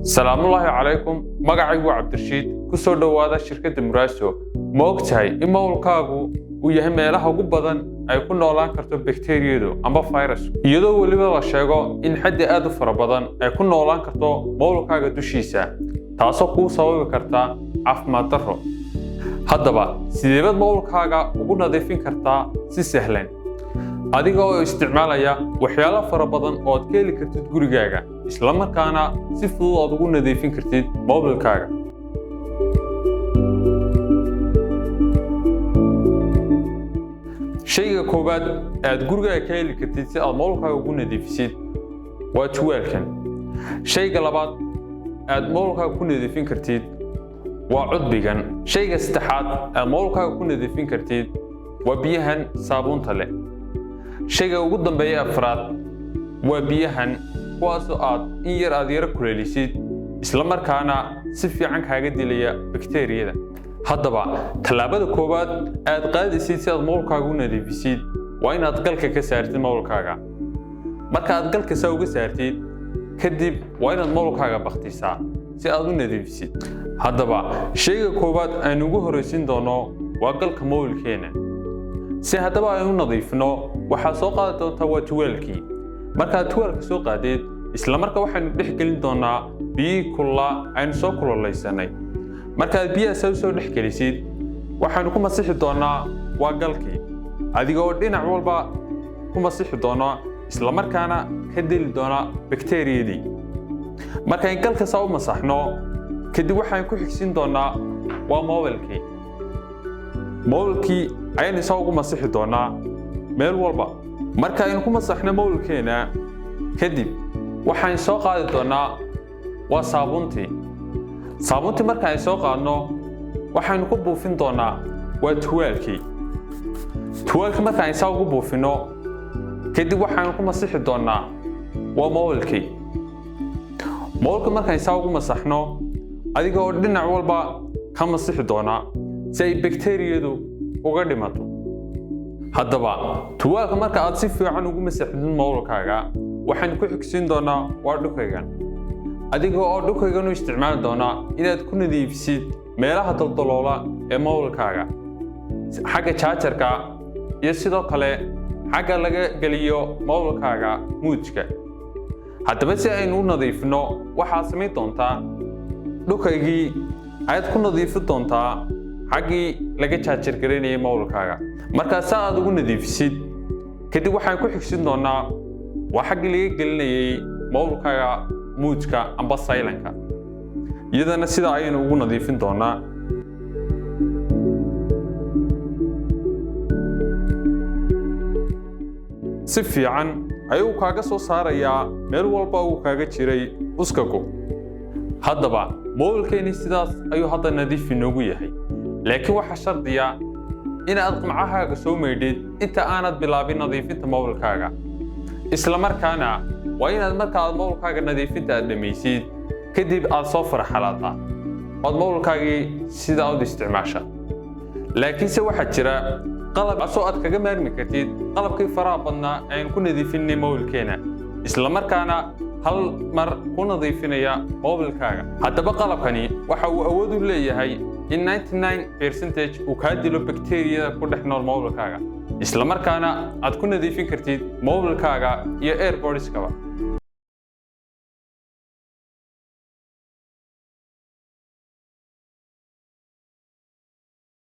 السلام الله عليكم magacaygu waa Cabdirashiid ku soo dhawaada shirkadda Muraso ma ogtahay in mawlkaagu uu yahay meelaha ugu badan ay ku noolaan karto bakteeriyadu ama virus iyadoo waliba la sheego in xaddi aad u fara badan ay ku noolaan karto mawlkaaga dushiisa taasoo ku sababi karta caafimaad darro haddaba sideebad mawlkaaga ugu nadiifin kartaa si sahlan adiga oo isticmaalaya waxyaalo fara badan oo aad ka heli kartid gurigaaga isla markaana si fudud aad ugu nadiifin kartid mawlkaaga shayga koobaad aad gurigaaga ka heli kartid si aad mawlkaaga ugu nadiifisid waa tuwaalkan shayga labaad aad mawlkaaga ku nadiifin kartid waa cudbigan shayga saddexaad aad mawlkaaga ku nadiifin kartid waa biyahan saabuunta leh shayga ugu dambeeya afraad waa biyahan kuwaasoo aad in yar aad yara kuleelisid isla markaana si fiican kaaga dilaya bakteeriyada haddaba tallaabada koowaad aad qaadaysid si aad mawlkaaga u nadiifisid waa inaad galka ka saartid mawlkaaga marka aad galka saa uga saartid kadib waa inaad mawlkaaga baktisaa si aad u nadiifisid haddaba shayga koowaad aynu ugu horraysin doono waa galka mawlkeena si haddaba aynu nadiifno waxaa soo qaadi doontaa waa tuwaalkii markaad tuwaalka soo qaadeed isla markaa waxaynu dhex gelin doonaa biyihii kululaa aynu soo kululaysanay markaad biyaha soo dhex gelisid waxaynu ku masixi doonaa waa galkii adiga oo dhinac walba ku masixi doona isla markaana ka dili doona bakteeriyadii markaan galka saa u masaxno kadib waxaan ku xigsin doonaa waa mawlkii ayaynu saa ugu masixi doonaa meel walba marka aynu ku masaxno mawlkeena kadib waxaan soo qaadi doonaa waa saabuuntii marka ay soo qaadno waxaynu ku buufin doonaa waa tuwaalkii marka ay saa ugu buufino kadib waxaynu ku masixi doonaa waa mawlkii marka ay saa ugu masaxno adiga oo dhinac walba ka masixi doonaa si ay bakteeriyadu uga dhimato haddaba tuwaalka marka aad si fiican ugu masaxdid mawlkaaga waxaan ku xigsiin doonaa waa dhukaygan adiga oo dhukaygan u isticmaali doonaa inaad ku nadiifisid meelaha daldaloola ee mawlkaaga xagga jaajarka iyo sidoo kale xagga laga geliyo mawlkaaga muujka haddaba si aynu u nadiifno waxaad samayn doontaa dhukaygii ayaad ku nadiifin doontaa xaggii laga jaajargaraynayay mawlkaaga markaa saa aad ugu nadiifisid kadib waxaan ku xigsin doonaa waa xaggii laga gelinayay mawlkaaga muujka amba saylanka iyadana sidaa ayaynu ugu nadiifin doonaa si fiican ayuu kaaga soo saarayaa meel walba uu kaaga jiray uskagu haddaba mawlkeeni sidaas ayuu hadda nadiif inoogu yahay laakiin waxaa shardiya inaad qamcahaaga soo maydhid inta aanad bilaabin nadiifinta mawlkaaga isla markaana waa inaad marka aad mawlkaaga nadiifinta aad dhamaysid kadib aad soo farxalaataa ood mawlkaagii sidaa u isticmaasha laakiinse waxaa jira qalab asoo aad kaga maarmi kartid qalabkii faraha badnaa ayaan ku nadiifinay mawlkeena isla markaana hal mar ku nadiifinaya mawlkaaga haddaba qalabkani waxa uu awood u leeyahay in 99% uu kaa dilo bakteeriyada ku dhex nool mawlkaaga isla markaana aad ku nadiifin kartid mawlkaaga iyo airborneskaba